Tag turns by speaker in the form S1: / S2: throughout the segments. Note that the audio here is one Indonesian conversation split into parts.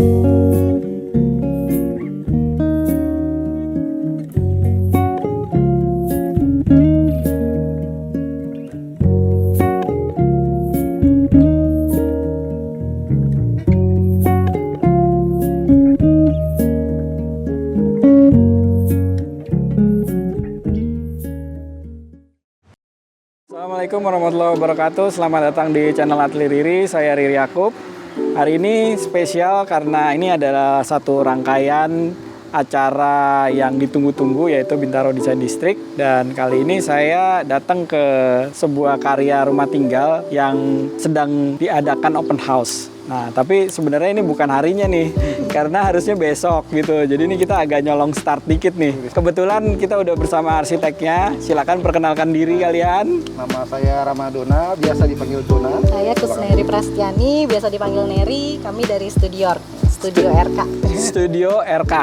S1: Assalamualaikum warahmatullahi wabarakatuh. Selamat datang di channel Atli Riri. Saya Riri Yakub. Hari ini spesial karena ini adalah satu rangkaian acara yang ditunggu-tunggu, yaitu Bintaro Design District. Dan kali ini saya datang ke sebuah karya rumah tinggal yang sedang diadakan open house. Nah, tapi sebenarnya ini bukan harinya nih, karena harusnya besok gitu. Jadi ini kita agak nyolong start dikit nih. Kebetulan kita udah bersama arsiteknya. Silakan perkenalkan diri kalian.
S2: Nama saya Ramadona, biasa dipanggil Dona.
S3: Saya Kusneri Prastiani, biasa dipanggil Neri. Kami dari Studio RK.
S1: Studio RK.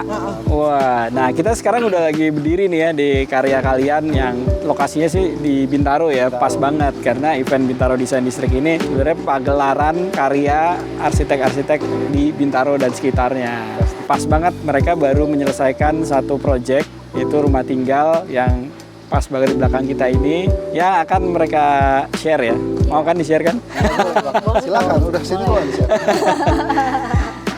S1: Wah, nah kita sekarang udah lagi berdiri nih ya di karya kalian yang lokasinya sih di Bintaro ya. Pas banget karena event Bintaro Design District ini sebenarnya pagelaran karya arsitek-arsitek di Bintaro dan sekitarnya. Pas banget mereka baru menyelesaikan satu project, yaitu rumah tinggal yang pas banget di belakang kita ini, yang akan mereka share ya. Mau kan di-share kan?
S2: Silakan, udah sini doang di-share.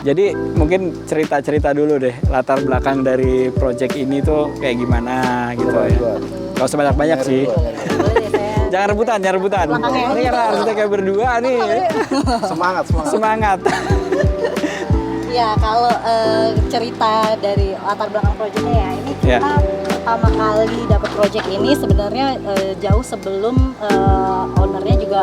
S1: Jadi mungkin cerita-cerita dulu deh, latar belakang dari project ini tuh kayak gimana gitu ya. Gak usah banyak-banyak sih. Jangan rebutan. Ini karena arsitek kayak berdua nih. Semangat.
S3: Ya, kalau cerita dari latar belakang proyeknya ya, ini kita pertama kali dapat proyek ini sebenarnya jauh sebelum ownernya juga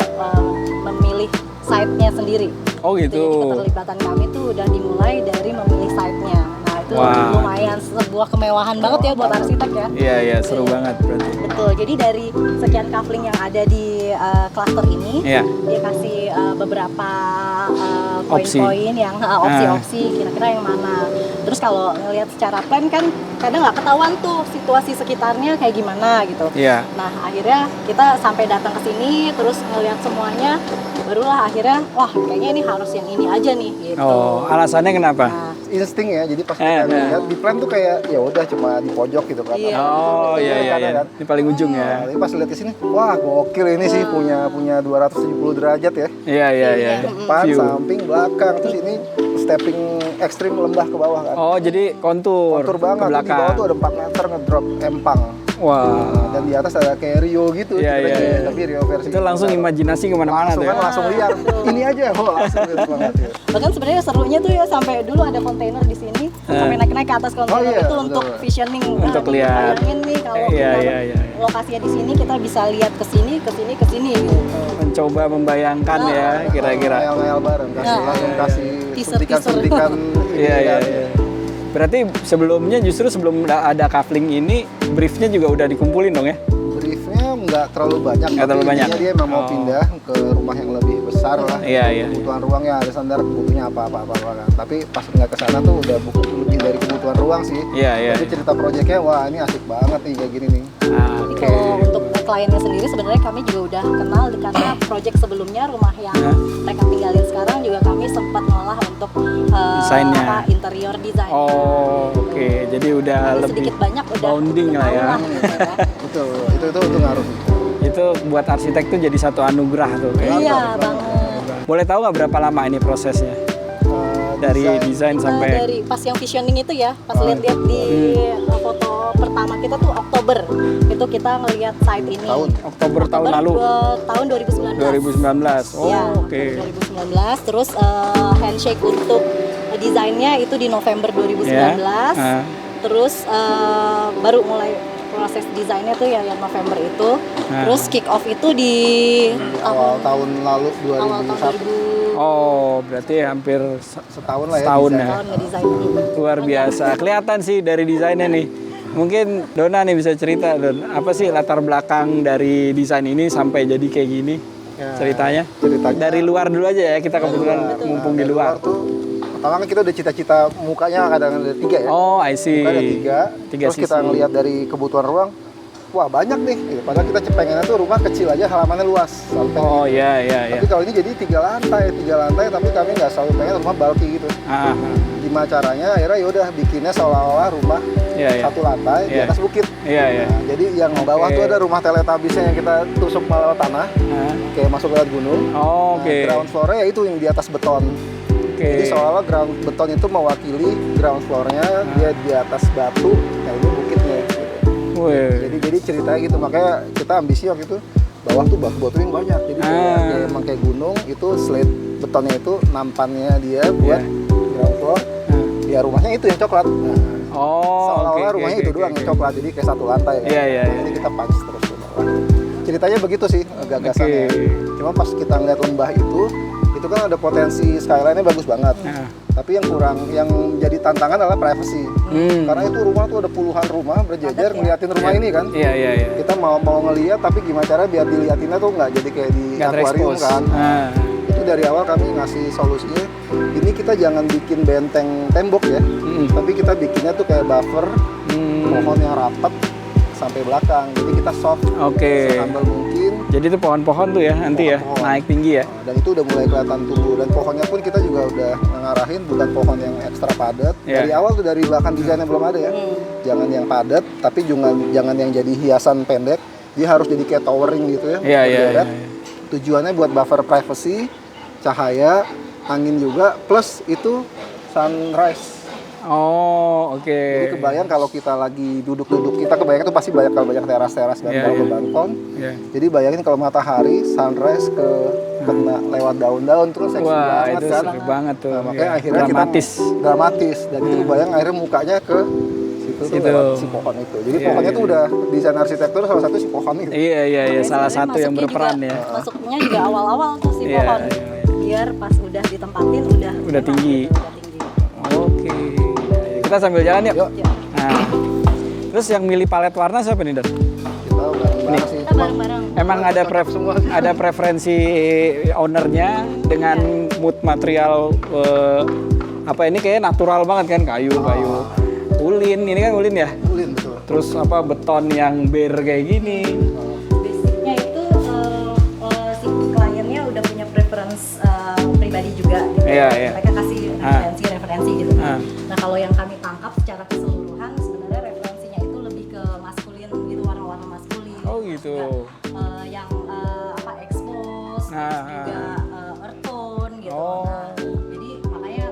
S3: memilih site-nya sendiri.
S1: Oh gitu.
S3: Jadi keterlibatan kami tuh udah dimulai dari memilih site-nya. Nah, itu lumayan sebuah kemewahan banget ya buat arsitek ya.
S1: Iya, seru banget berarti.
S3: Betul, jadi dari sekian kaveling yang ada di cluster ini, dia kasih beberapa poin-poin yang opsi-opsi kira-kira yang mana. Terus kalau ngelihat secara plan kan kadang nggak ketahuan tuh situasi sekitarnya kayak gimana gitu. Nah, akhirnya kita sampai datang ke sini terus ngelihat semuanya, barulah akhirnya wah kayaknya ini harus yang ini aja nih gitu.
S1: Oh, alasannya kenapa?
S3: Nah,
S2: insting ya, jadi pas kita lihat di plan tuh kayak ya udah cuma di pojok gitu kan.
S1: Oh iya. Di paling ujung ya.
S2: Tapi pas lihat ke sini, wah gokil ini sih punya 270 derajat ya.
S1: Iya.
S2: Depan, samping, belakang, terus ini stepping ekstrim lembah ke bawah kan.
S1: Oh, jadi kontur
S2: Banget.
S1: ke belakang.
S2: Di bawah tuh ada 4 meter ngedrop empang.
S1: Wah.
S2: Dan di atas ada kayak Rio gitu.
S1: Iya.
S2: Tapi Rio versi
S1: Itu langsung imajinasi kemana-mana tuh ya.
S2: Langsung liar. Ini aja, langsung lihat banget ya.
S3: Bahkan sebenarnya serunya tuh ya sampai dulu ada kontainer di sini, sampai naik-naik ke atas kontainer itu untuk visioning.
S1: Untuk lihat.
S3: Bayangin nih kalau kita lokasinya di sini kita bisa lihat ke sini gitu.
S1: Mencoba membayangkan ya kira-kira.
S2: Ngayal-ngayal bareng, kasih suntikan.
S1: Iya. Berarti sebelum ada kaveling ini, briefnya juga udah dikumpulin dong ya?
S2: Briefnya nggak terlalu banyak. Dia memang mau pindah ke rumah yang lebih besar lah.
S1: Iya.
S2: Kebutuhan ruangnya ada standar butuhnya apa kan. Tapi pas nggak kesana tuh udah lebih dari kebutuhan ruang sih.
S1: Iya.
S2: Jadi cerita proyeknya wah ini asik banget nih kayak gini nih.
S3: Jadi kalau untuk kliennya sendiri sebenarnya kami juga udah kenal karena proyek sebelumnya rumah yang mereka tinggalin sekarang juga kami sempat ngolah untuk interior design.
S2: Oh,
S1: oke. Jadi udah lebih
S3: sedikit banyak udah
S1: bonding lah ya.
S2: Betul. Itu ngaruh.
S1: Itu buat arsitek tuh jadi satu anugerah tuh.
S3: Iya banget.
S1: Boleh tahu nggak berapa lama ini prosesnya? Dari desain sampai
S3: dari pas yang visioning itu ya, pas lihat-lihat di foto pertama kita tuh Oktober itu kita ngelihat site ini.
S1: Oktober tahun lalu.
S3: Tahun 2019.
S1: Oh,
S3: ya,
S1: oke.
S3: 2019. Terus handshake untuk desainnya itu di November 2019. Terus baru mulai proses desainnya tuh ya yang November itu. Terus kick off itu di
S2: awal tahun lalu 2001.
S1: Oh, berarti hampir
S2: setahun lah ya.
S1: Setahun ya.
S3: Ngedesain.
S1: Luar biasa. Kelihatan sih dari desainnya nih. Mungkin Dona nih bisa cerita, Don. Apa sih latar belakang dari desain ini sampai jadi kayak gini? Ceritanya dari luar dulu aja ya. Kita kebetulan mumpung di luar.
S2: Pertama kan kita udah cita-cita mukanya kadang ada 3 ya.
S1: Oh, I see.
S2: Ada 3. Terus kita ngelihat dari kebutuhan ruang, wah banyak nih. Gitu. Padahal kita pengennya tuh rumah kecil aja, halamannya luas.
S1: Oh iya iya.
S2: Tapi kalau ini jadi 3 lantai, tapi kami nggak selalu pengen rumah bulky gitu. Gimana caranya? Akhirnya yaudah bikinnya seolah-olah rumah satu lantai di atas bukit. Nah, jadi yang bawah tuh ada rumah teletabisnya yang kita tusuk melalui tanah, kayak masuk lewat gunung. Ground floor-nya ya itu yang di atas beton. Jadi seolah-olah ground beton itu mewakili ground floor-nya, dia di atas batu, nah ini bukitnya. Gitu. Jadi ceritanya gitu, makanya kita ambisi waktu itu bawah tuh batu yang banyak. Jadi kayak emang kayak gunung, itu slate betonnya itu nampannya dia buat ground floor. Ya rumahnya itu yang coklat. Seolah-olah rumahnya itu doang yang coklat, jadi kayak satu lantai kan. Jadi kita punch terus ke bawah. Ceritanya begitu sih gagasannya. Cuma pas kita ngeliat lembah itu kan ada potensi skyline-nya bagus banget. Tapi yang jadi tantangan adalah privacy. Karena itu rumah tuh ada puluhan rumah berjejer ngeliatin rumah ini kan. Kita mau ngeliat, tapi gimana cara biar diliatinnya tuh nggak jadi kayak di akuarium kan. Itu dari awal kami ngasih solusinya, ini kita jangan bikin benteng tembok ya, tapi kita bikinnya tuh kayak buffer, pohon yang rapat sampai belakang, jadi kita soft, sehambal mungkin.
S1: Jadi itu pohon-pohon tuh ya nanti ya, naik tinggi ya.
S2: Dan itu udah mulai kelihatan tumbuh, dan pohonnya pun kita juga udah ngarahin bukan pohon yang ekstra padat. Dari awal tuh dari bahkan desainnya belum ada ya, jangan yang padat, tapi jangan yang jadi hiasan pendek, dia harus jadi kayak towering gitu ya. Tujuannya buat buffer privacy, cahaya, angin juga, plus itu sunrise. Jadi kebayang kalau kita lagi duduk-duduk, kita kebayang tuh pasti banyak teras-teras dan kalau ke balkon. Jadi bayangin kalau matahari sunrise kena lewat daun-daun terus seksi banget
S1: itu
S2: kan.
S1: seru banget tuh.
S2: Nah, makanya akhirnya dramatis dan itu bayang akhirnya mukanya ke situ tuh lewat si pohon itu. Jadi pohonnya tuh udah desain arsitektur salah satu si pohon itu.
S1: Salah satu yang berperan
S3: juga,
S1: ya.
S3: Masuknya juga awal-awal tuh si pohon. Biar pas udah ditempatin udah tinggi.
S1: Kita sambil jalan yuk.
S3: Ya.
S1: Nah, terus yang milih palet warna siapa nih, Don?
S2: Kita bareng-bareng sih.
S3: Kita bareng-bareng.
S1: Emang ada preferensi ownernya dengan mood material apa ini kayak natural banget kan, kayu. Ulin, ini kan ulin ya?
S2: Ulin betul.
S1: Terus apa beton yang bare kayak gini.
S3: Basicnya itu si kliennya udah punya preference pribadi juga gitu. Mereka kasih referensi gitu. Nah kalau yang kami tangkap secara keseluruhan sebenarnya referensinya itu lebih ke maskulin gitu, warna-warna maskulin.
S1: Gitu.
S3: Yang expose, terus juga earth tone gitu. Nah, jadi makanya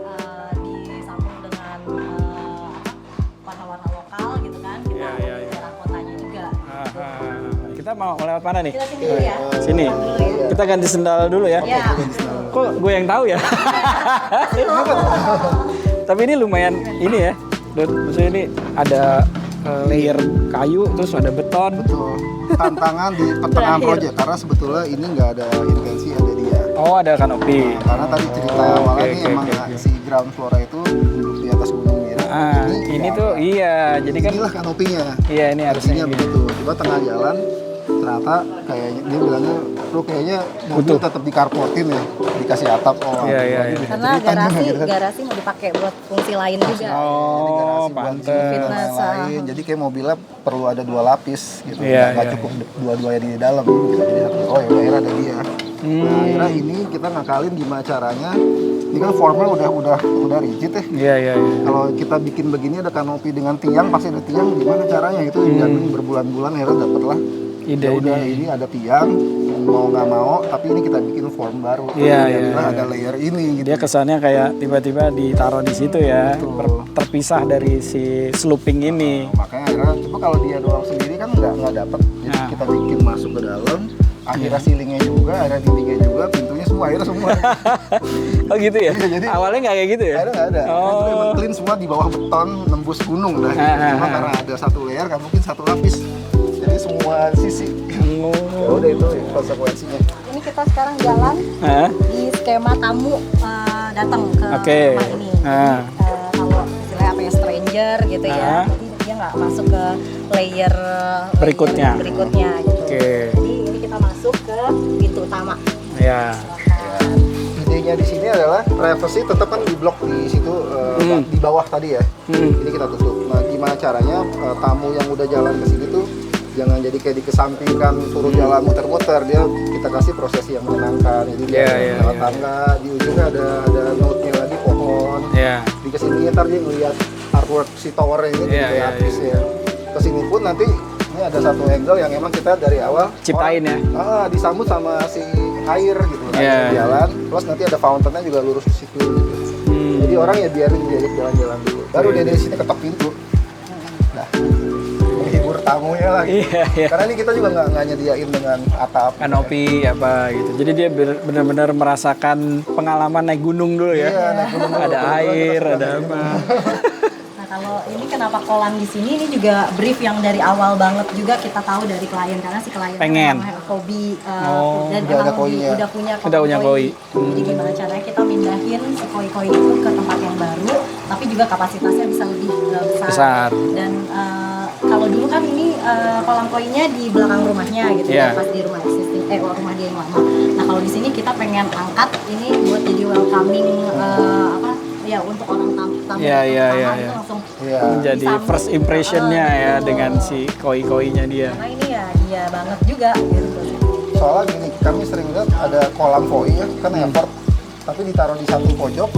S3: disambung dengan warna-warna lokal gitu kan. Kita daerah kotanya juga.
S1: Kita mau lewat mana nih?
S3: Kita sini dulu ya.
S1: Sini. Kita ganti sendal dulu ya. Kok gue yang tahu ya? Tapi ini lumayan ini ya, maksudnya ini ada layer kayu terus ada beton.
S2: Betul. Tantangan di pertengahan proyek karena sebetulnya ini nggak ada intensi ada dia.
S1: Ada kanopi.
S2: Karena tadi cerita awalnya ini emang si ground floor itu duduk di atas gunung ya.
S1: Ini tuh jadi kan
S2: inilah kanopinya.
S1: Ini harusnya
S2: begitu. Coba tengah jalan ternyata kayaknya dia bilangnya lu kayaknya mobil tetap dikarportin ya, dikasih atap.
S3: Karena garasi mau dipakai buat fungsi lain juga.
S1: Pantes.
S2: Lain. Jadi kayak mobilnya perlu ada 2 lapis gitu. Nggak cukup dua-duanya di dalam gitu. Jadi akhirnya ada dia. Nah, akhirnya ini kita ngakalin gimana caranya. Ini kan formnya udah rigid ya. Kalau kita bikin begini ada kanopi dengan tiang, pasti ada tiang, gimana caranya itu digantung berbulan-bulan akhirnya dapatlah ini ada tiang, mau nggak mau, tapi ini kita bikin form baru. Ada layer ini gitu.
S1: Dia kesannya kayak tiba-tiba ditaruh di situ ya, terpisah dari si slooping ini.
S2: Makanya akhirnya coba kalau dia doang sendiri kan nggak dapat. Jadi kita bikin masuk ke dalam, akhirnya ceilingnya juga, ada dindingnya juga, pintunya semua, akhirnya semua.
S1: Gitu ya? Jadi, awalnya nggak kayak gitu ya?
S2: Akhirnya nggak ada. Itu emang clean semua di bawah beton, nembus gunung dah. Cuma karena ada satu layer kan mungkin satu lapis. Jadi semua sisi. Ya udah itu konsekuensinya. Ini
S3: kita sekarang jalan di skema tamu datang ke rumah ini. Kalau istilahnya apa ya, stranger gitu ya. Jadi dia nggak masuk ke layer
S1: berikutnya
S3: gitu. Jadi ini kita masuk ke pintu utama.
S2: Idenya di sini adalah privacy tetap kan di blok di situ di bawah tadi ya. Ini kita tutup. Nah, gimana caranya tamu yang udah jalan ke sini tuh jangan jadi kayak dikesampingkan suruh jalan muter-muter, dia kita kasih prosesi yang menyenangkan. Jadi dia lewat tangga, di ujungnya ada note-nya lagi pohon. Di kesini ntar dia ngeliat artwork si tower ini kayak artis ya. Kesini pun nanti ini ada satu angle yang emang kita dari awal
S1: ciptain ya.
S2: Disambut sama si air gitu, jalan. Plus nanti ada fountainnya juga lurus ke situ. Gitu. Jadi orang ya biarin diajak jalan-jalan dulu. Baru dia dari sini ketok pintu. Nah, menghibur tamunya lagi. Karena ini kita juga nggak nyediain dengan atap,
S1: kanopi apa gitu. Jadi dia benar-benar merasakan pengalaman naik gunung dulu ya.
S2: Naik gunung dulu.
S1: Ada air, ada apa.
S3: Kalau ini kenapa kolam di sini, ini juga brief yang dari awal banget juga kita tahu dari klien, karena si klien
S1: pengen
S3: hobi dan
S2: udah
S3: punya koi. Jadi gimana caranya kita mindahin si koi-koi itu ke tempat yang baru, tapi juga kapasitasnya bisa lebih besar. Dan kalau dulu kan ini kolam koinya di belakang rumahnya gitu ya, pas di rumah existing rumah dia yang lama. Nah kalau di sini kita pengen angkat ini buat jadi welcoming untuk orang tamu langsung
S1: menjadi first impressionnya ya dengan si koi-koinya dia.
S3: Karena ini dia banget juga gitu.
S2: Soalnya gini, kami sering lihat ada kolam koi ya, kan effort, tapi ditaruh di satu pojok.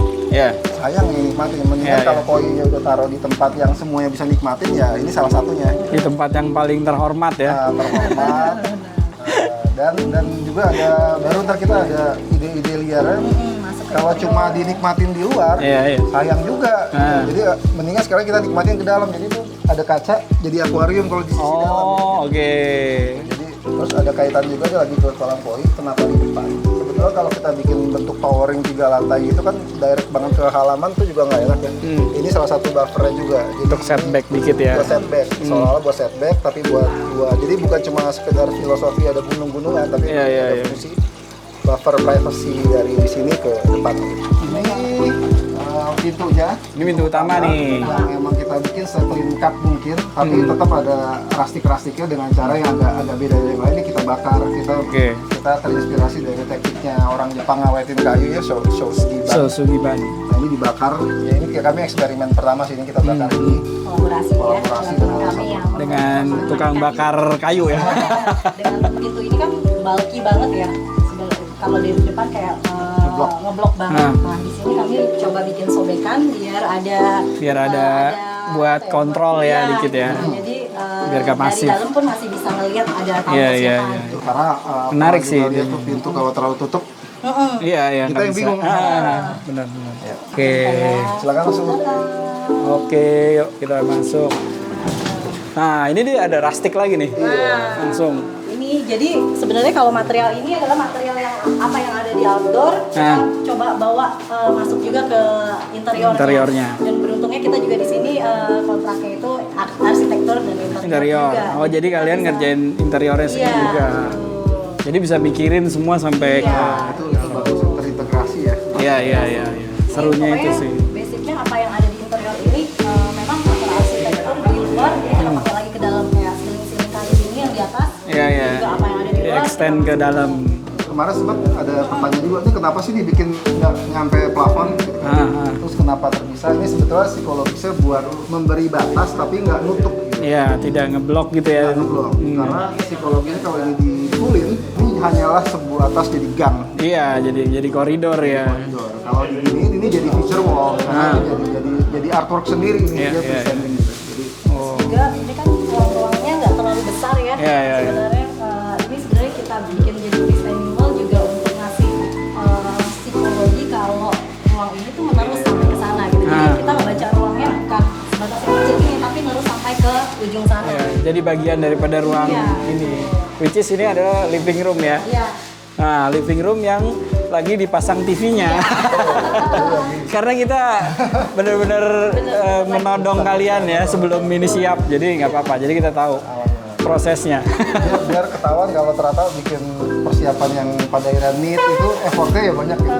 S2: Sayang nih nikmatin. Mendingan kalau koinya udah taruh di tempat yang semuanya bisa nikmatin, ya ini salah satunya.
S1: Di tempat yang paling terhormat ya.
S2: Terhormat. Dan juga ada baru ntar kita ada ide-ide liarnya. Kalau cuma dinikmatin di luar, sayang juga. Jadi mendingan sekarang kita nikmatin ke dalam. Jadi itu ada kaca, jadi akuarium kalau di sisi dalam. Jadi terus ada kaitan juga lagi ke kolam koi. Kenapa di depan? Sebetulnya kalau kita bikin bentuk towering 3 lantai itu kan direct banget ke halaman tuh juga nggak enak ya. Ini salah satu buffernya juga.
S1: Untuk setback dikit ya.
S2: Buat setback. Seolah-olah buat setback, tapi buat jadi bukan cuma sekedar filosofi ada gunung-gunungan, tapi ada fungsi buffer privacy dari di sini ke depan. Ini pintunya.
S1: Ini pintu utama nih.
S2: Yang emang kita bikin se-clean cut mungkin, tapi tetap ada rastik-rastiknya dengan cara yang agak beda dari yang lain. Ini kita bakar, kita terinspirasi dari tekniknya orang Jepang ngawetin kayu ya, shosugiban. Nah ini dibakar. Ya ini kami eksperimen pertama sih, ini kita bakar ini.
S3: Kolaborasi
S1: dengan tukang bakar kayu ya.
S3: Dengan pintu ini kan bulky banget ya. Kalau di depan kayak ngeblok banget. Nah di sini kami coba bikin sobekan biar ada
S1: buat kontrol ya dikit ya.
S3: Jadi
S1: biar gak masif.
S3: Dari dalam pun masih bisa ngelihat ada tampaknya.
S2: Karena
S1: menarik sih.
S2: Dia tuh pintu kalau terlalu tutup.
S1: Iya.
S2: Kita yang bingung.
S1: Benar. Oke.
S2: Silakan masuk.
S1: Oke, yuk kita masuk. Nah ini dia ada rustic lagi nih. Langsung.
S3: Jadi sebenarnya kalau material ini adalah material yang ada di outdoor, kita coba bawa masuk juga ke interiornya. Dan beruntungnya kita juga di sini kontraknya itu arsitektur dan interior juga.
S1: Oh jadi kalian ngerjain interiornya sendiri juga. Jadi bisa mikirin semua sampai
S2: itu bagus, terintegrasi ya.
S1: Iya. Serunya itu sih.
S3: Basicnya apa yang ada di interior ini memang antara arsitektur di luar kita pakai lagi ke dalam kayak siling-siling kayu ini yang di atas.
S1: Iya.
S3: Juga apa yang ada di luar.
S1: Extend ke dalam.
S2: Kemarin sempat ada pertanyaan juga, ini kenapa sih dibikin nggak nyampe plafon? Terus kenapa terpisah? Ini sebetulnya psikologisnya buat memberi batas tapi nggak nutup.
S1: Iya, tidak ngeblok gitu ya.
S2: Ngeblok. Karena psikologinya kalau ini dipulin, ini hanyalah sebuah atas jadi gang.
S1: Iya, jadi koridor ya.
S2: Kalau ini jadi feature wall, karena jadi artwork sendiri ini dia presenting gitu. Jadi
S3: juga ini kan ruang-ruangnya nggak terlalu besar ya. Sebenarnya ini sebenarnya kita bikin jadi standing wall juga untuk ngasih psikologi kalau ruang ini tuh menerus sampai ke sana gitu. Jadi kita ngebaca ruangnya bukan sebatas yang kecil ini, tapi terus sampai ke ujung sana.
S1: Jadi bagian daripada ruang ini. Which is ini adalah living room ya. Nah, living room yang lagi dipasang TV-nya. Karena kita benar-benar menodong kalian ya sebelum ini siap. Jadi nggak apa-apa. Jadi kita tahu prosesnya.
S2: Biar ketahuan kalau ternyata bikin persiapan yang pada akhirnya neat itu effortnya ya banyak gitu.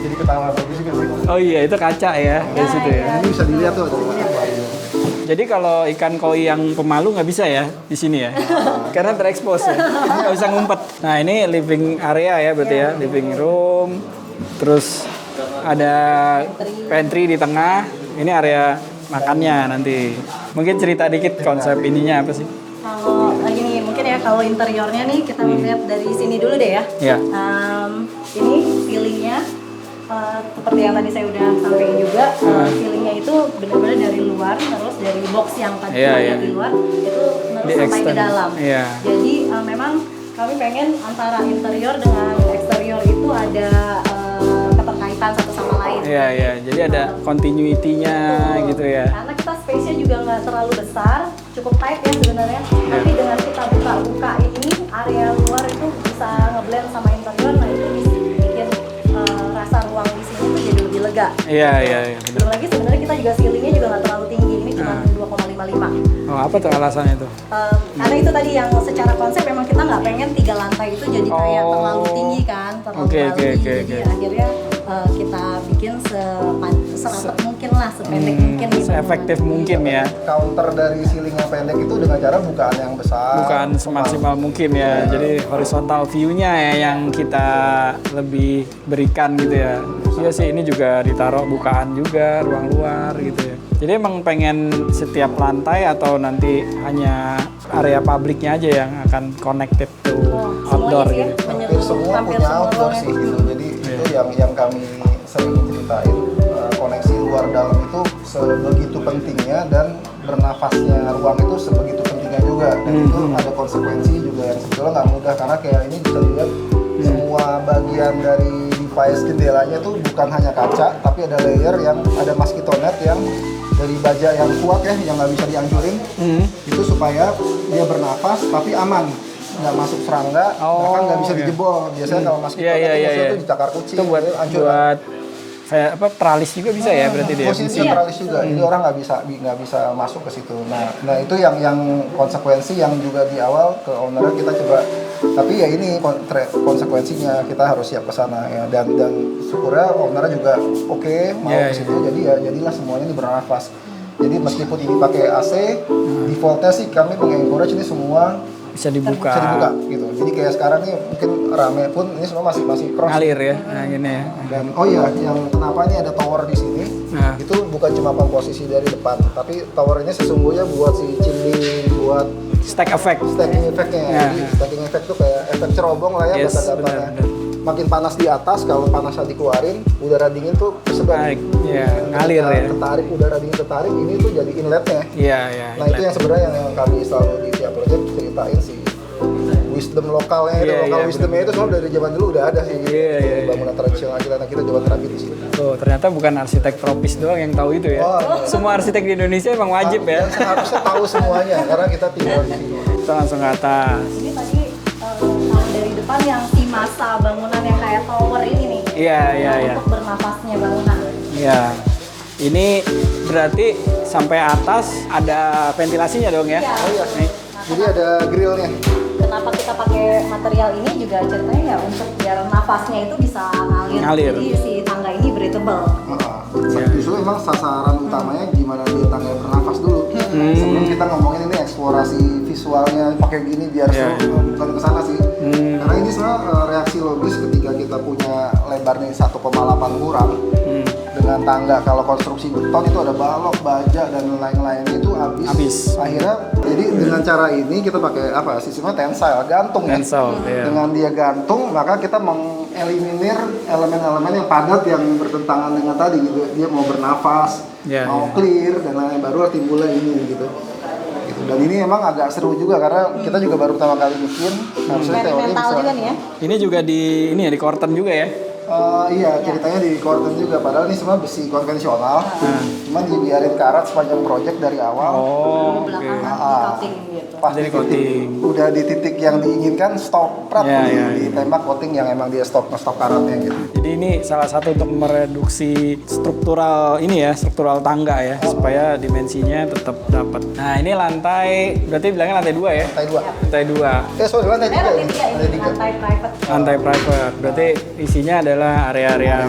S2: Jadi ketahuan bagus juga sih.
S1: Oh iya, itu kaca ya di situ ya.
S2: Ini bisa dilihat tuh.
S1: Jadi kalau ikan koi yang pemalu nggak bisa ya di sini ya, karena terekspos ya, nggak bisa ngumpet. Nah ini living area ya berarti ya, living room, terus ada pantry di tengah. Ini area makannya nanti. Mungkin cerita dikit konsep ininya apa sih?
S3: Kalau gini mungkin ya, kalau interiornya nih kita lihat dari sini dulu deh ya.
S1: Iya.
S3: Ini ceilingnya seperti yang tadi saya udah sampaikan juga, ceilingnya itu benar-benar dari luar, terus dari box yang tadi di luar itu sampai ke dalam. Jadi memang kami pengen antara interior dengan eksterior itu ada keterkaitan satu sama lain.
S1: Iya. Jadi ada continuity-nya gitu ya.
S3: Karena kita space-nya juga nggak terlalu besar, cukup tight ya sebenarnya. Tapi dengan kita buka ini, area luar itu bisa ngeblend sama interior, nah itu bisa bikin rasa ruang di sini tuh jadi lebih lega.
S1: Iya.
S3: Belum lagi sebenarnya kita juga ceilingnya juga nggak terlalu tinggi, ini cuma 2,55.
S1: Oh, apa tuh alasannya tuh?
S3: Karena itu tadi yang secara konsep memang kita nggak pengen 3 lantai itu jadi kayak terlalu tinggi kan, terlalu tinggi. Jadi akhirnya kita bikin serapat mungkin lah, sependek mungkin gitu.
S1: Seefektif mungkin ya.
S2: Counter dari ceiling yang pendek itu dengan cara bukaan yang besar.
S1: Bukan semaksimal mungkin ya. Jadi horizontal view-nya ya yang kita lebih berikan gitu ya. Iya sih, ini juga ditaruh bukaan juga, ruang luar gitu ya. Jadi emang pengen setiap lantai atau nanti hanya area publiknya aja yang akan connected to outdoor gitu?
S2: Hampir semua punya outdoor sih gitu. Jadi itu yang kami sering ceritain, koneksi luar dalam itu sebegitu pentingnya dan bernafasnya ruang itu sebegitu pentingnya juga. Dan itu ada konsekuensi juga yang sebetulnya nggak mudah, karena kayak ini bisa dilihat semua bagian dari device jendelanya tuh bukan hanya kaca, tapi ada layer yang ada mosquito net yang dari baja yang kuat ya, yang nggak bisa dihancurin. Itu supaya dia bernafas tapi aman, nggak masuk serangga, bahkan nggak bisa dijebol. Biasanya kalau mosquito net itu dicakar kucing,
S1: itu buat kayak teralis juga bisa ya berarti dia.
S2: Posisi teralis juga, jadi orang nggak bisa masuk ke situ. Nah itu yang konsekuensi yang juga di awal ke owner kita coba. Tapi ya ini konsekuensinya, kita harus siap ke sana ya. Dan syukurnya owner juga oke, mau ke situ. Jadi ya jadilah semuanya ini bernafas. Jadi meskipun ini pakai AC, defaultnya sih kami mengencourage ini semua
S1: bisa dibuka
S2: gitu. Jadi kayak sekarang nih mungkin rame pun ini semua masih cross.
S1: Ngalir ya. Nah, gini ya.
S2: Dan yang kenapa ini ada tower di sini? Itu bukan cuma komposisi dari depan, tapi tower ini sesungguhnya buat si chimney, buat
S1: stacking effect-nya.
S2: Jadi stacking effect tuh kayak efek cerobong lah ya, kata-katanya. Makin panas di atas, kalau panasnya dikeluarin, udara dingin tuh kesebar.
S1: Ngalir ya.
S2: Tertarik, udara dingin tertarik, ini tuh jadi inletnya. Nah itu yang sebenarnya yang kami selalu di tiap project ceritain sih. Wisdom lokalnya itu, wisdomnya itu semua dari zaman dulu udah ada sih. Bangunan tradisional kita coba terapin di sini.
S1: Oh, ternyata bukan arsitek tropis doang yang tahu itu ya. Semua arsitek di Indonesia emang wajib ya.
S2: Harusnya tahu semuanya karena kita tinggal di sini.
S1: Kita langsung ke atas.
S3: Ini tadi kalau dari depan yang si masa bangunan yang kayak tower ini nih.
S1: Iya.
S3: Untuk bernafasnya bangunan.
S1: Iya. Ini berarti sampai atas ada ventilasinya dong ya?
S3: Iya.
S2: Jadi ada grillnya.
S3: Kenapa kita pakai material ini juga ceritanya ya untuk biar nafasnya itu bisa ngalir. Jadi si tangga ini breathable.
S2: Justru memang sasaran utamanya gimana dia tangga bernafas dulu. Sebelum kita ngomongin ini eksplorasi visualnya pakai gini biar bukan ke sana sih. Karena ini sebenarnya reaksi logis ketika kita punya lebarnya 1,8 kurang. Dengan tangga, kalau konstruksi beton itu ada balok, baja dan lain-lain itu habis. Akhirnya jadi dengan cara ini kita pakai sistemnya tensile, gantung ya. Dengan dia gantung, maka kita mengeliminir elemen-elemen yang padat yang bertentangan dengan tadi gitu. Dia mau bernafas, mau clear dan lain-lain, baru timbulnya ini gitu. Dan ini emang agak seru juga karena kita juga baru pertama kali bikin. Harusnya teori bisa.
S3: Juga nih ya.
S1: Ini juga di curtain juga ya.
S2: Ceritanya di curtain juga, padahal ini semua besi konvensional, cuman dibiarin karat sepanjang project dari awal. Pas di titik, udah di titik yang diinginkan stop, ditembak coating yang emang dia stop karatnya gitu.
S1: Jadi ini salah satu untuk mereduksi struktural tangga ya, supaya dimensinya tetap dapat. Nah ini lantai, berarti bilangnya lantai 2 ya? Lantai 2.
S2: Lantai 3.
S1: Lantai private, berarti isinya adalah area-area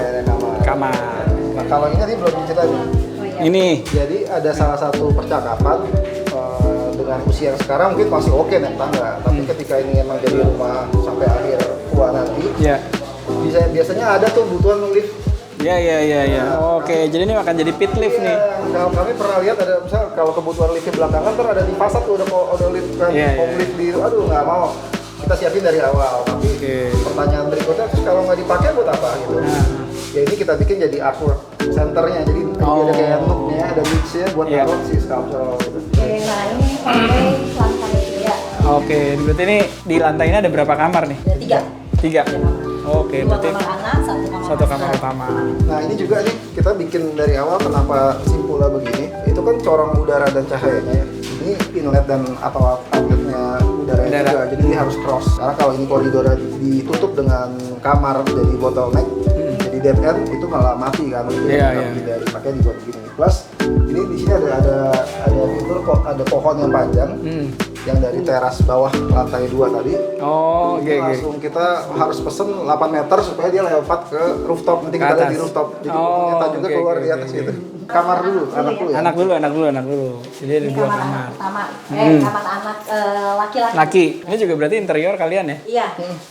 S1: kamar.
S2: Nah kalau ini tadi belum diceritain.
S1: Ini.
S2: Jadi ada salah satu percakapan dengan usia yang sekarang mungkin masih oke naik tangga, tapi ketika ini emang jadi rumah sampai akhir tua nanti, biasanya ada tuh kebutuhan lift.
S1: Iya. Oke, jadi ini akan jadi pit lift nih.
S2: Kalau kami pernah lihat ada misal kalau kebutuhan lift di belakangan ntar ada di fasad tuh udah lift kan, mau lift di aduh nggak mau. Kita siapin dari awal, tapi pertanyaan berikutnya terus kalau nggak dipakai buat apa gitu. Ya ini kita bikin jadi awkward centernya, jadi ada kayak nooknya, ada niche-nya buat taruh si sculptural gitu.
S3: Nah ini pakai lantai 3.
S1: Oke, berarti ini di lantai ini ada berapa kamar nih?
S3: Ada 3.
S1: 3. Oke,
S3: 2
S1: berarti
S3: kamar anak, 1 kamar
S1: utama.
S2: Nah ini juga nih kita bikin dari awal kenapa simpulnya begini, itu kan corong udara dan cahayanya ya. Ini inlet dan atau outletnya udara juga, jadi dia harus cross. Karena kalau ini koridornya ditutup dengan kamar jadi bottleneck, jadi dead end itu malah mati kan. Jadi makanya dibuat begini. Plus ini di sini ada fitur kok ada pohon yang panjang. Yang dari teras bawah lantai 2 tadi. Langsung kita harus pesen 8 meter supaya dia lewat ke rooftop. Nanti kita lihat di rooftop. Jadi kita juga keluar di atas gitu. Kamar dulu, anak dulu. Jadi ada 2 kamar.
S3: Pertama, kamar anak laki-laki.
S1: Ini juga berarti interior kalian ya?
S3: Iya.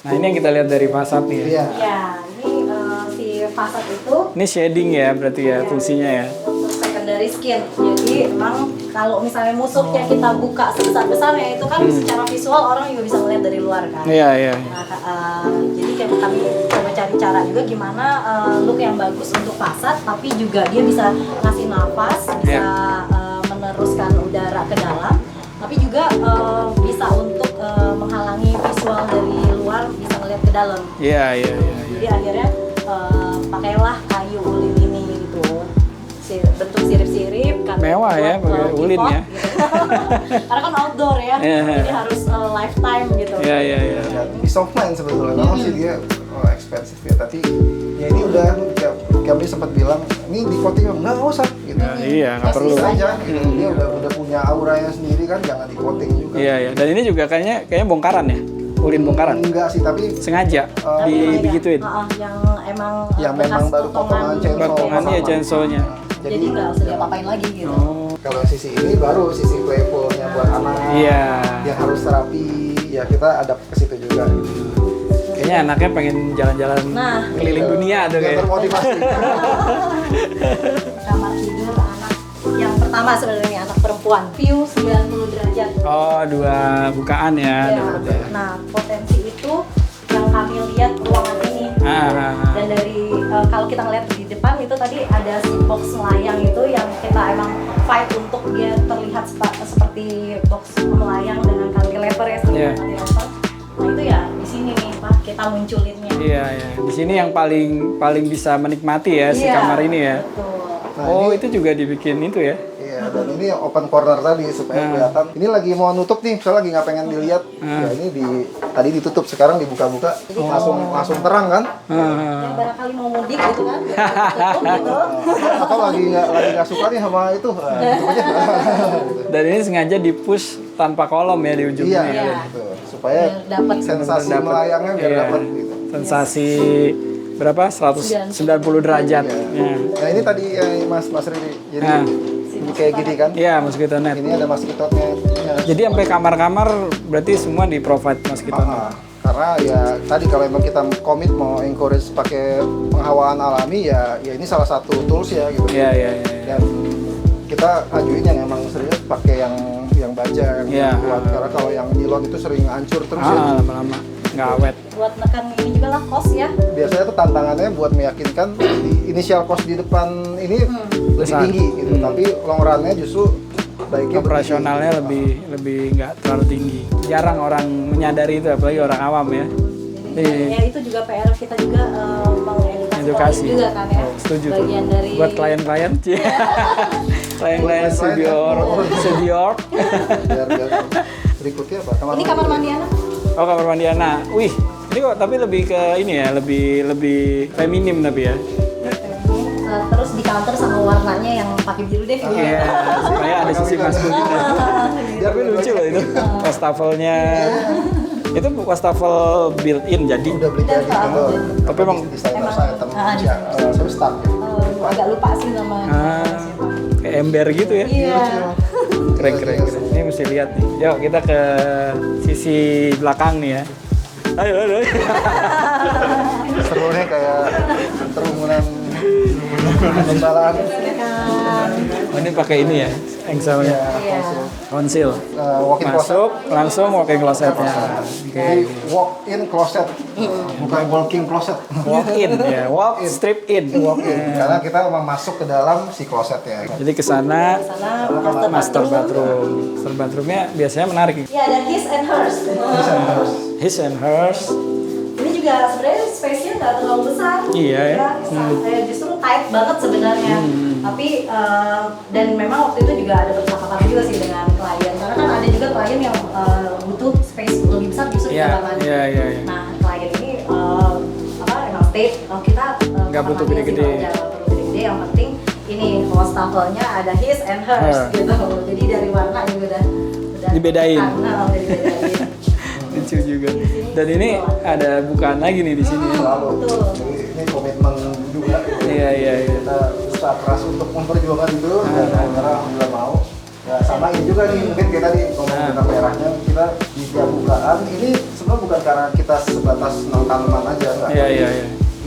S1: Nah ini yang kita lihat dari fasad nih ya?
S3: Iya, ini si fasad itu.
S1: Ini shading ya berarti ya fungsinya ya?
S3: Untuk secondary skin. Jadi memang kalau misalnya musuhnya kita buka sebesar-besarnya itu kan secara visual orang juga bisa melihat dari luar kan.
S1: Iya.
S3: Nah, jadi kami coba cari cara juga gimana look yang bagus untuk fasad, tapi juga dia bisa ngasih nafas, bisa meneruskan udara ke dalam, tapi juga bisa untuk menghalangi visual dari luar bisa melihat ke dalam.
S1: Iya.
S3: Jadi akhirnya pakailah kayu ulin ini gitu. Bentuk sirip-sirip kan
S1: mewah ya pakai ulin ya
S3: karena kan outdoor ya jadi harus lifetime gitu.
S1: Iya.
S2: Peace of mind sebetulnya memang sih dia expensive ya, tapi ya ini udah kami sempat bilang ini di coating nggak usah gitu.
S1: Iya nggak perlu
S2: aja gitu. Dia udah punya auranya sendiri kan, jangan di coating juga.
S1: Iya. Dan ini juga kayaknya bongkaran ya, ulin bongkaran.
S2: Enggak sih, tapi
S1: sengaja digituin.
S3: Yang
S2: memang baru potongan
S1: chainsaw-nya.
S3: Jadi nggak usah diapa-apain lagi gitu.
S2: Kalau sisi ini baru sisi playful-nya buat anak.
S1: Iya.
S2: Yang harus terapi, ya kita adapt ke situ juga.
S1: Kayaknya anaknya pengen jalan-jalan keliling dunia tuh kayak.
S2: Termotivasi.
S3: Kamar tidur anak yang pertama sebenarnya anak perempuan, view 90 derajat.
S1: 2 bukaan ya.
S3: Nah, potensi itu yang kami lihat ruangan ini. Dan dari kalau kita ngeliat di depan itu tadi ada si box melayang itu yang kita emang fight untuk dia terlihat seperti box melayang dengan cantilever ya, cantilever. Nah itu ya di sini nih Pak kita munculinnya.
S1: Iya. Di sini yang paling bisa menikmati ya si kamar ini ya.
S3: Betul.
S2: Nah,
S1: itu juga dibikin itu ya?
S2: Iya, dan ini open corner tadi supaya kelihatan. Ini lagi mau nutup nih, misalnya lagi nggak pengen dilihat. Ya ini tadi ditutup, sekarang dibuka-buka, langsung terang kan?
S3: Yang barangkali mau mudik gitu kan? Gitu.
S2: Atau lagi nggak suka nih sama itu, tutup aja.
S1: Dan ini sengaja di-push tanpa kolom ya di ujungnya.
S2: Iya. Gitu. Supaya dapat sensasi melayangnya biar dapat. Gitu.
S1: Sensasi berapa? 190 derajat.
S2: Nah ini tadi Mas Riri, jadi ini kayak gini kan?
S1: Iya, mosquito net.
S2: Ini ada mosquito net.
S1: Jadi sampai kamar-kamar berarti semua di provide mosquito net.
S2: Karena ya tadi kalau emang kita komit mau encourage pakai penghawaan alami ya ini salah satu tools ya gitu.
S1: Iya.
S2: Dan kita ajuin yang emang serius pakai yang baja yang kuat, karena kalau yang nilon itu sering hancur terus ya.
S1: Lama-lama nggak awet.
S3: Buat nekan ini juga lah cost ya.
S2: Biasanya tuh tantangannya buat meyakinkan di initial cost di depan ini lebih tinggi gitu, tapi long run-nya justru baiknya
S1: operasionalnya lebih nggak terlalu tinggi. Jarang orang menyadari itu, apalagi orang awam ya.
S3: Ya itu juga PR kita juga mengedukasi juga kan ya.
S1: Setuju
S3: bagian
S1: tuh.
S3: dari
S1: Buat klien-klien klien-klien studio.
S2: Biar berikutnya apa?
S3: Ini kamar mandi anak.
S1: Oh, kamar mandi anak. Wih, ini kok tapi lebih ke ini ya, lebih feminim tapi ya.
S3: Terus di counter sama warnanya yang pakai biru deh.
S1: Iya, supaya ada sisi maskulin. Tapi lucu loh itu. Wastafelnya. Itu wastafel built-in jadi.
S2: Udah beli jadi gitu.
S1: Tapi emang
S2: desainer saya saya start.
S3: Agak lupa sih nama.
S1: Kayak ember gitu ya.
S3: Iya.
S1: Keren. Ini mesti lihat nih. Yuk kita ke sisi belakang nih ya. Ayo.
S2: Serunya kayak kerumunan Pembalaan.
S1: Oh, ini pakai ini ya, engselnya.
S3: Iya.
S1: Konsil.
S2: Walk-in
S1: Masuk,
S2: closet.
S1: langsung walk-in closetnya.
S2: Jadi walk-in closet, bukan walking closet.
S1: Walk-in, ya. Walk, strip in.
S2: Walk-in. Karena kita memang masuk ke dalam si closetnya.
S1: Jadi ke sana
S3: Sana
S1: master bathroom. Master bathroomnya biasanya menarik.
S3: Iya, ada his and hers.
S1: His and hers.
S3: Ini juga sebenarnya space-nya nggak terlalu besar.
S1: Iya ya.
S3: Justru tight banget sebenarnya. Tapi dan memang waktu itu juga ada percakapan juga sih dengan klien. Karena kan ada juga klien yang butuh space lebih besar justru di kamar mandi.
S1: Iya.
S3: Nah klien ini emang state kita
S1: Nggak butuh
S3: kamar mandi
S1: gede-gede.
S3: aja, nggak perlu gede-gede. Yang penting ini wastafel-nya ada his and hers gitu. Jadi dari warna juga udah
S1: Dibedain.
S3: udah dibedain.
S1: Lucu juga. Dan ini ada bukaan lagi nih di sini.
S2: Selalu. Jadi ini komitmen juga.
S1: Iya.
S2: Kita usaha keras untuk memperjuangkan itu dan akhirnya alhamdulillah mau. Ya sama ini juga nih mungkin kita di komunitas merahnya kita di tiap bukaan ini sebenarnya bukan karena kita sebatas tanaman aja enggak.
S1: Iya.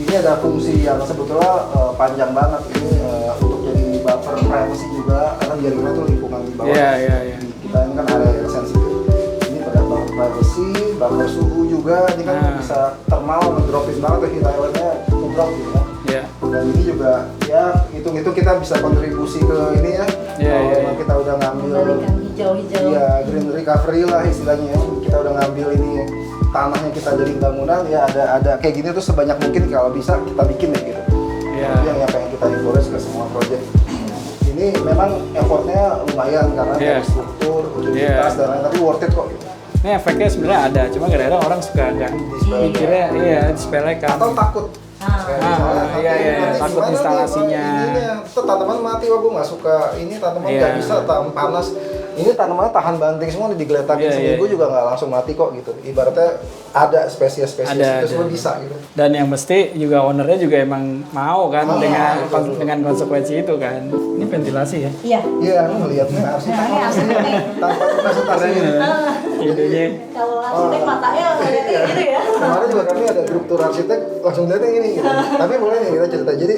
S2: Ini ada fungsi yang sebetulnya panjang banget ini untuk jadi buffer privacy juga karena di jaringan itu lingkungan di bawah.
S1: Iya.
S2: Kita ini kan area yang sensitif. Ini pada buffer privacy, buffer suhu juga. Ini kan bisa thermal ngedropin banget tuh heat islandnya ngedrop gitu kan.
S1: Iya.
S2: Dan ini juga ya hitung-hitung kita bisa kontribusi ke ini ya. Kalau memang kita udah ngambil
S3: Membalikan hijau-hijau.
S2: ya green recovery lah istilahnya ya. Kita udah ngambil ini tanahnya kita jadi bangunan ya ada kayak gini tuh sebanyak mungkin kalau bisa kita bikin ya gitu.
S1: Iya.
S2: Itu yang pengen kita encourage ke semua project. Ini memang effortnya lumayan karena dari struktur, utilitas dan lain, tapi worth it kok. Gitu.
S1: Ini efeknya sebenarnya ada, cuma kadang-kadang orang suka nggak mikirnya, disepelekan.
S2: Atau takut.
S1: Iya, takut instalasinya.
S2: Itu tanaman mati, wah gue nggak suka ini tanaman nggak bisa panas. Ini tanamannya tahan banting semua digeletakin seminggu juga nggak langsung mati kok gitu. Ibaratnya ada spesies-spesies itu semua bisa gitu.
S1: Dan yang mesti juga ownernya juga emang mau kan dengan konsekuensi itu kan. Ini ventilasi ya?
S3: Iya.
S2: Iya, ngelihatnya arsitek tanpa presentasi.
S1: Idenya.
S3: Kalau arsitek matanya ngeliatnya gitu ya.
S2: Kemarin juga kami ada grup tour arsitek langsung lihatnya ini gitu. Tapi boleh nih kita cerita. Jadi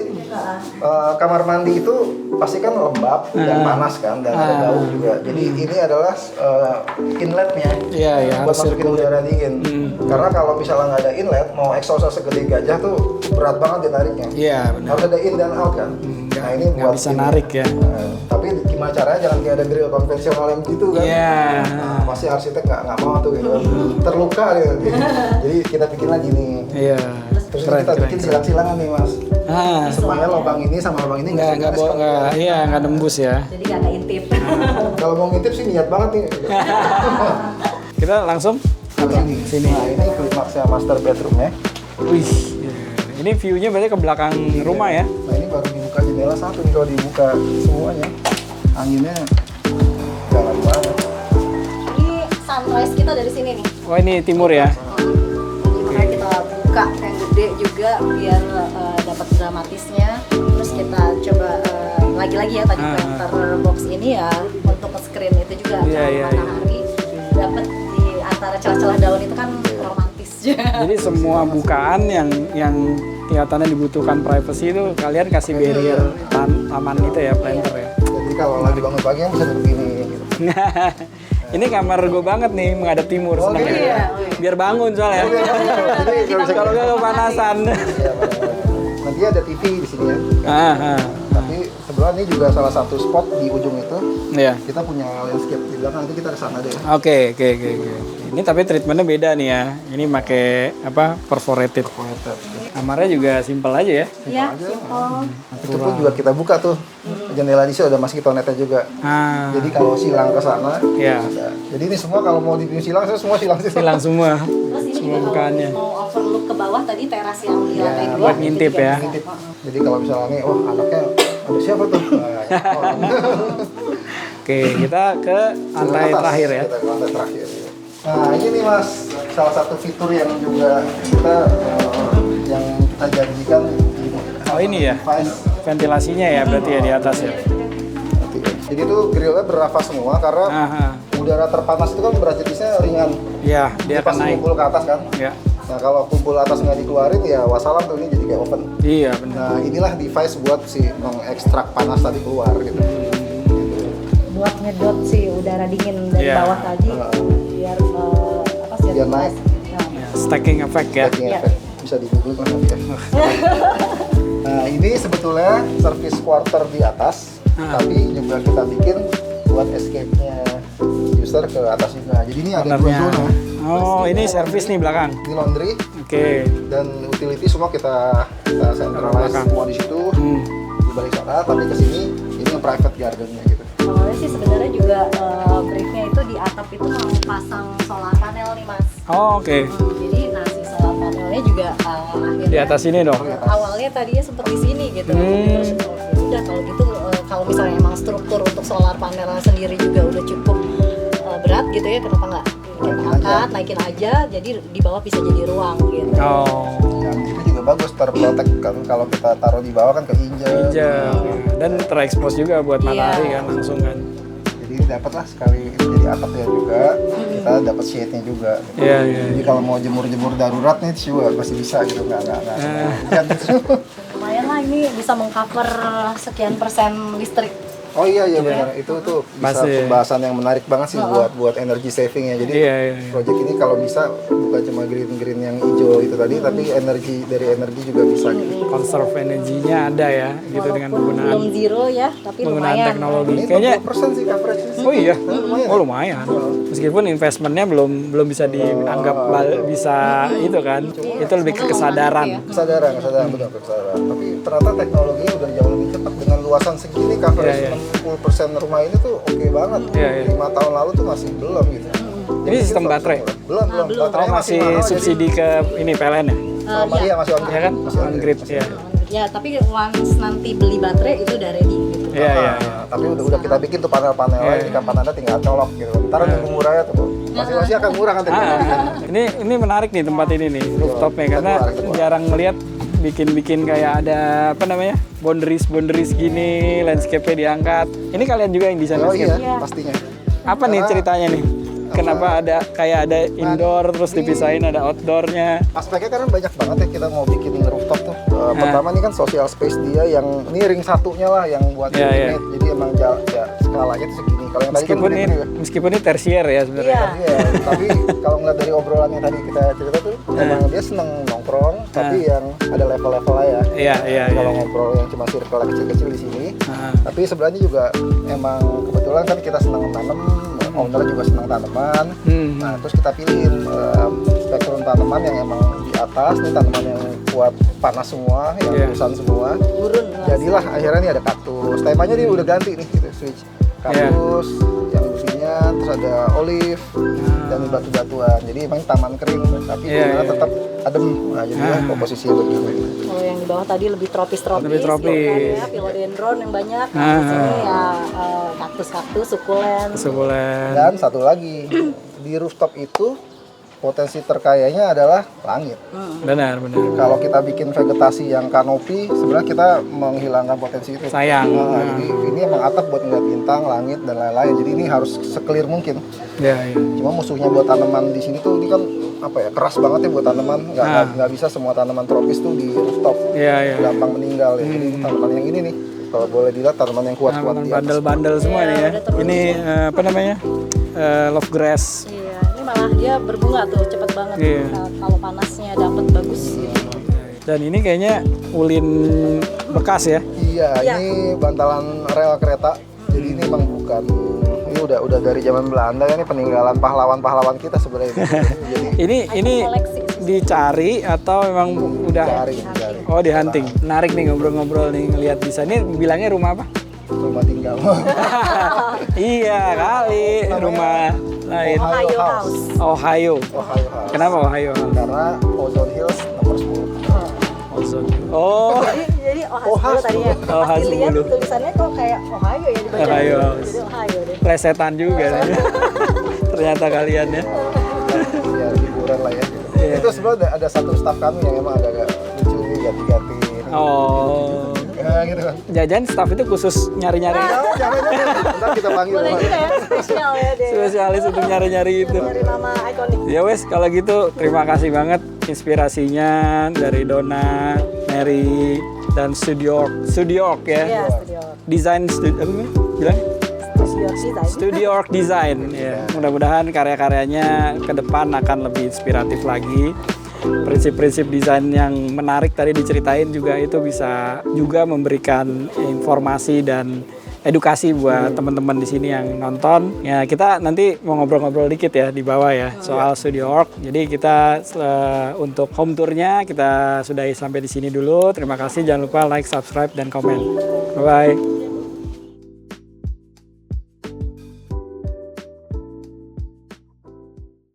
S2: kamar mandi itu pasti kan lembab dan panas kan dan ada bau juga. Jadi ini adalah inletnya
S1: Iya,
S2: buat masukin udara dingin. Karena kalau misalnya nggak ada inlet, mau exhaust segede gajah tuh berat banget dinariknya.
S1: Iya, benar.
S2: Harus ada in dan out kan. Nah ini
S1: Nggak
S2: buat
S1: bisa
S2: ini.
S1: narik ya.
S2: Tapi gimana caranya jangan kayak ada grill konvensional yang gitu kan.
S1: Iya.
S2: Nah, pasti arsitek nggak mau tuh gitu. Terluka gitu. Jadi kita bikin lagi nih.
S1: Iya.
S2: Terus kita bikin silang-silangan nih mas. Supaya lubang ini sama lubang ini
S1: nggak nembus ya.
S3: Jadi nggak intip.
S2: Kalau mau ngintip sih niat banget nih.
S1: Kita langsung
S2: Sini. Nah ini klimaksnya master bedroom ya.
S1: Wih, ini view-nya berarti ke belakang rumah ya?
S2: Nah ini baru dibuka jendela satu nih, kalau dibuka semuanya anginnya jalan banget.
S3: Ini sunrise kita dari sini nih.
S1: Oh ini timur ya?
S3: Jadi makanya kita buka yang gede juga biar dapat dramatisnya. Terus kita coba lagi-lagi ya tadi pointer box ini ya untuk screen itu juga matahari dapat di antara celah-celah daun itu kan romantis juga.
S1: Jadi semua bukaan yang kelihatannya dibutuhkan privacy itu kalian kasih barrier taman itu ya, planter ya.
S2: Jadi kalau lagi bangun pagi kan bisa duduk gini gitu.
S1: Ini kamar gue banget nih menghadap timur, seneng
S3: gitu
S1: ya.
S3: ya?
S1: Biar bangun soalnya. Kalau nggak kepanasan.
S2: Nanti ada TV di sini ya. Tapi sebenarnya ini juga salah satu spot di ujung itu.
S1: Iya.
S2: Kita punya landscape di belakang, nanti kita ke sana deh.
S1: Oke. Ini tapi treatmentnya beda nih ya. Ini pakai apa? Perforated. Kamarnya juga simpel aja ya.
S3: Iya, simple.
S2: Itu pun juga kita buka tuh. Jendela di sini udah masuk toiletnya juga. Jadi kalau silang ke sana, ada. Jadi ini semua kalau mau dibikin silang, semua silang.
S1: Silang semua.
S3: Terus ini juga kalau mau overlook ke bawah tadi teras yang di lantai 2
S1: buat ngintip ya.
S2: Jadi kalau misalnya nih, wah anaknya ada siapa tuh?
S1: Oke, kita ke lantai terakhir ya.
S2: Kita ke lantai terakhir. Nah ini nih mas, salah satu fitur yang juga kita janjikan.
S1: Oh ini ya, ventilasinya ya berarti ya di atas ya.
S2: Jadi tuh grillnya bernafas semua karena udara terpanas itu kan berat jenisnya ringan.
S1: Iya, dia akan naik.
S2: Pas ngumpul ke atas kan.
S1: Iya.
S2: Nah Nah kalau kumpul atas nggak dikeluarin ya wassalam tuh, ini jadi kayak oven.
S1: Iya benar.
S2: Nah inilah device buat si mengekstrak panas tadi keluar gitu.
S3: Buat nyedot si udara dingin dari bawah tadi biar apa sih?
S2: Biar naik.
S1: Stacking effect ya.
S2: Stacking effect. Bisa di Google kan nanti ya. Nah ini sebetulnya service quarter di atas, tapi juga kita bikin buat escape-nya user ke atas juga. Jadi ini ada dua zona.
S1: Oh, ini service nih belakang.
S2: Ini laundry.
S1: Oke.
S2: Dan utility semua kita centralize semua di situ. Di balik sana, tapi ke sini ini private garden-nya gitu.
S3: Awalnya sih sebenarnya juga briefnya itu di atap itu mau pasang solar panel nih Mas.
S1: Oh, oke.
S3: Jadi si solar panelnya juga akhirnya
S1: Di atas ini dong.
S3: Awalnya tadinya sempat di sini gitu. Terus udah kalau gitu kalau misalnya emang struktur untuk solar panelnya sendiri juga udah cukup berat gitu ya, kenapa nggak angkat, naikin aja, jadi di bawah bisa jadi ruang gitu.
S1: Oh.
S2: Dan itu juga bagus, terprotek kan kalau kita taruh di bawah kan keinjak.
S1: Dan terekspos juga buat matahari kan langsung kan.
S2: Jadi dapat lah sekali jadi atapnya juga, kita dapat shade-nya juga.
S1: Iya.
S2: Jadi kalau mau jemur-jemur darurat nih juga masih bisa gitu, nggak.
S3: Lumayan lah ini bisa mengcover sekian persen listrik.
S2: Oh iya benar, itu tuh bisa pembahasan yang menarik banget sih buat energy saving ya. Jadi project ini kalau bisa bukan cuma green yang hijau itu tadi, tapi dari energi juga bisa.
S1: Conserve energinya ada ya, gitu dengan penggunaan.
S3: Belum zero ya, tapi
S1: penggunaan
S3: lumayan.
S1: Teknologi.
S2: Ini
S1: Kayaknya
S2: 20% sih coverage.
S1: Oh iya, lumayan. Meskipun investmentnya belum bisa dianggap bisa itu kan, itu lebih ke kesadaran.
S2: Kesadaran betul kesadaran. Tapi ternyata teknologinya udah jauh lebih cepat dengan luasan segini coverage. 60% rumah ini tuh oke banget. 5 tahun lalu tuh masih belum gitu.
S1: Ini sistem baterai?
S2: Belum.
S1: Oh, masih subsidi ke ini PLN ya?
S2: Iya masih on grid.
S1: Ya kan? On grid ya.
S3: Ya, tapi once nanti beli baterai itu udah ready gitu.
S1: Iya.
S2: Tapi udah kita bikin tuh panel-panelnya, jadi kapan Anda tinggal colok gitu. Ntar nunggu murahnya tuh. Masih akan murah kan teknologi.
S1: Ini menarik nih tempat ini nih, rooftopnya, karena jarang melihat bikin kayak ada apa namanya boundaries gini, landscape-nya diangkat. Ini kalian juga yang desain landscape?
S2: Iya, pastinya.
S1: Apa nih ceritanya nih? Kenapa kayak ada indoor terus dipisahin ada outdoornya?
S2: Aspeknya karena banyak banget ya kita mau bikin rooftop tuh. Pertama nih kan social space dia yang ini ring satunya lah yang buat unit. Jadi emang skalanya tuh segini. Kalau yang
S1: meskipun ini tersier ya sebenarnya.
S2: Iya, tapi kalau ngeliat dari obrolan yang tadi kita cerita tuh, emang dia seneng nongkrong, tapi yang ada level-level lah ya.
S1: Iya.
S2: Kalau ngobrol yang cuma circle kecil-kecil di sini, tapi sebenarnya juga emang kebetulan kan kita seneng tanam, owner juga senang tanaman. Nah, terus kita pilihin spektrum tanaman yang emang di atas, nih tanaman yang kuat panas semua, yang urusan semua. Jadilah akhirnya nih ada kaktus. Temanya dia udah ganti nih, gitu, switch. Kaktus, yang businya, terus ada olive, dan batu-batuan. Jadi emang taman kering, tapi tetap adem. Nah, jadilah komposisinya begini.
S3: Kalau yang di bawah tadi lebih tropis. Ya, philodendron yang banyak. Di sini ya kaktus, sukulen.
S2: Dan satu lagi, di rooftop itu potensi terkayanya adalah langit.
S1: Benar.
S2: Kalau kita bikin vegetasi yang kanopi, sebenarnya kita menghilangkan potensi itu.
S1: Sayang.
S2: Jadi ini emang atap buat ngeliat bintang, langit, dan lain-lain. Jadi ini harus se-clear mungkin.
S1: Iya.
S2: Cuma musuhnya buat tanaman di sini tuh, ini kan keras banget ya buat tanaman. Nggak bisa semua tanaman tropis tuh di rooftop.
S1: Iya.
S2: Gampang meninggal ya. Jadi tanaman yang ini nih, kalau boleh dilihat tanaman yang kuat-kuat.
S1: Bandel-bandel semua nih ya. Ini apa namanya? Love grass.
S3: Iya, ini malah dia berbunga tuh cepet banget. Kalau panasnya dapet bagus.
S1: Dan ini kayaknya ulin bekas ya?
S2: Iya, ini bantalan rel kereta. Jadi ini emang bukan, ini udah dari zaman Belanda ya, ini peninggalan pahlawan-pahlawan kita sebenarnya. Jadi
S1: ini dicari atau memang udah?
S2: Dicari.
S1: Oh, di hunting. Menarik nih ngobrol-ngobrol nih, ngelihat di sana. Ini bilangnya rumah apa?
S2: Rumah tinggal.
S1: Iya kali, rumah lain.
S3: Ohio House.
S1: Ohio. Kenapa Ohio?
S2: Karena Ozone Hills nomor 10.
S1: Ozone. Oh.
S3: Jadi Ohio tadinya. Pasti lihat tulisannya kok kayak Ohio ya dibaca.
S1: Ohio.
S3: Jadi Ohio deh.
S1: Plesetan juga. Ternyata kalian ya.
S2: Ya liburan lah ya. Itu sebenarnya ada satu staff kami yang emang agak lucu nih, ganti-ganti.
S1: Oh.
S2: Gitu kan.
S1: Jajan staff itu khusus nyari-nyari.
S2: Jangan. Ntar kita panggil.
S3: Boleh juga ya, spesial ya dia.
S1: Spesialis untuk nyari-nyari itu.
S3: Nyari nama ikonik.
S1: Ya wes, kalau gitu terima kasih banget inspirasinya dari Donna, Mary, dan Studio Org ya.
S3: Iya, Studio Org.
S1: Desain bilang? Studio Org Design. Ya. Mudah-mudahan karya-karyanya ke depan akan lebih inspiratif lagi. Prinsip-prinsip desain yang menarik tadi diceritain juga itu bisa juga memberikan informasi dan edukasi buat teman-teman di sini yang nonton. Ya, kita nanti mau ngobrol-ngobrol dikit ya di bawah ya soal Studio Org. Jadi kita untuk home tour-nya kita sudahi sampai di sini dulu. Terima kasih, jangan lupa like, subscribe dan komen. Bye bye.